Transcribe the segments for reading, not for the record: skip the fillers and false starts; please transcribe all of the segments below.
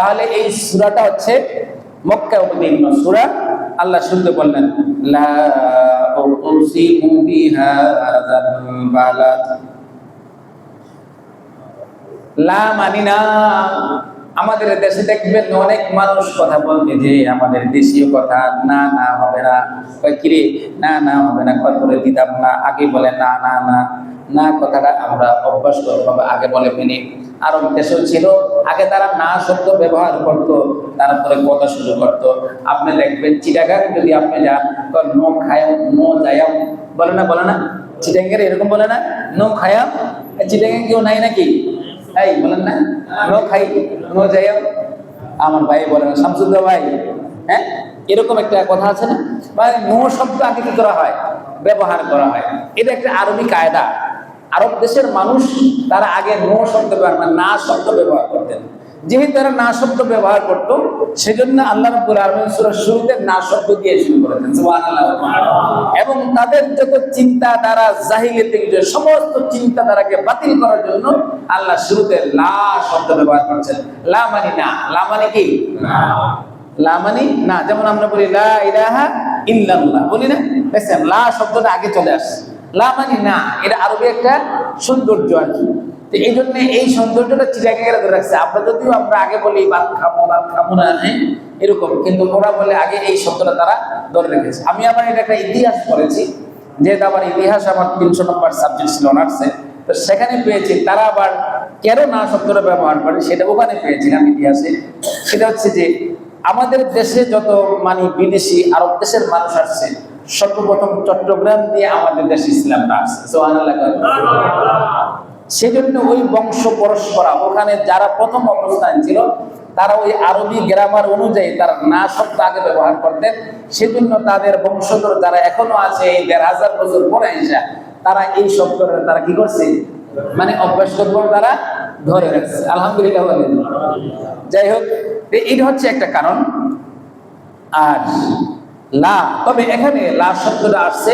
তাহলে এই সূরাটা হচ্ছে মক্কা অবতীর্ণ সূরা। আল্লাহ শুনতে বললেন লা উকসিমু বিহাযাল বালাদ, লা মানি না। আমাদের দেশে দেখবেন অনেক মানুষ কথা বলতে যে আমাদের দেশীয় কথা, না না হবে না, কিরে না না হবে না, কত করে দিতাম না, আগে বলে না না না না, কথাটা আমরা অভ্যাস করবো, আগে বলে ফেলি। আরব দেশও ছিল, আগে তারা না শব্দ ব্যবহার করতো, তারপরে কথা শুরু করতো। আপনি দেখবেন চিটাগাং যদি আপনি যান, নো খায়াম নো যায়াম বলে না, বলে না চিটাগাঙ্গের এরকম বলে না, নো খায়াম। চিটাগাং কেউ নাই নাকি? এই বলেন না, নো খাই নো যাইয়াম। আমার ভাই বলেন, শামসুদ্দা ভাই, হ্যাঁ এরকম একটা কথা আছে না, মানে নো শব্দ আগে কি করা হয়, ব্যবহার করা হয়। এটা একটা আরবি কায়দা। আরব দেশের মানুষ তারা আগে নো শব্দ ব্যবহার, মানে না শব্দ ব্যবহার করতেন। যেহেতু তারা না শব্দ ব্যবহার করতো, সেজন্য আল্লাহ রাব্বুল আলামিন সূরার শুরুতে না শব্দ দিয়ে শুরু করেছেন, সুবহানাল্লাহ। এবং তাদের যত চিন্তা দ্বারা জাহিলিয়াতে সমস্ত চিন্তা দ্বারাকে বাতিল করার জন্য আল্লাহ শুরুতে লা শব্দ ব্যবহার করেছেন। লা মানে না, লা মানে কি না, লা মানে না। যেমন আমরা বলি লা ইলাহা ইল্লাল্লাহ, বলি না, দেখছেন লা শব্দটা আগে চলে আসে। লা মানে না, এটা আরবি একটা সৌন্দর্য আর কি। তো এই জন্য এই সৌন্দর্যটা চিটাগাঙ্গেরা ধরে রাখছে। আমরা যদিও আমরা আগে বলি ভাত খাবো না এরকম, কিন্তু ওরা বলে আগে এই শব্দটা তারা ধরে রেখেছে। আমি আবার এটা একটা ইতিহাস পড়েছি, যেহেতু আমার ইতিহাস আমার 300 নম্বর সাবজেক্ট ছিল অনার্সে, তো সেখানে পেয়েছি তারা আবার কেন না শব্দটা ব্যবহার করে, সেটা ওখানে পেয়েছিলাম ইতিহাসে। সেটা হচ্ছে যে আমাদের দেশে যত মানে বিদেশি আরব দেশের মানুষ আসছে, সর্বপ্রথম চট্টগ্রাম দিয়ে আমাদের দেশে ইসলামটা আসছে, সুবহানাল্লাহ। সেজন্য ওই বংশ পরস্পরা ওখানে যারা প্রথম অবস্থান ছিল, তারা ওই আরবি গ্রামার অনুযায়ী তারা না শব্দ আগে ব্যবহার করতেন। সেজন্য তাদের বংশধর যারা এখনো আছে এই 1500 বছর পরে এসে, তারা এই শব্দটা তারা কি করছে, মানে অভ্যাস করবো তারা ধরে রাখছে, আলহামদুলিল্লাহ বলেন। যাই হোক, এটা হচ্ছে একটা কারণ। আর লা, তবে এখানে লা শব্দটা আসছে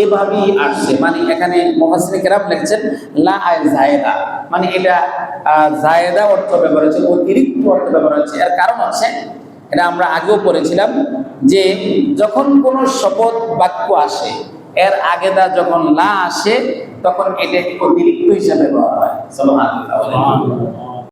এভাবেই আসছে, মানে এখানে মুফাসসিরিন কেরাম লিখছেন লা আই জায়েদা, মানে এটা জায়েদা অর্থ ব্যবহার হচ্ছে, অতিরিক্ত অর্থ ব্যবহার হচ্ছে। এর কারণ হচ্ছে, এটা আমরা আগেও পড়েছিলাম যে যখন কোনো শপথ বাক্য আসে, এর আগেদা যখন লা আসে, তখন এটা অতিরিক্ত হিসাবে ব্যবহার হয়, সুবহানাল্লাহ।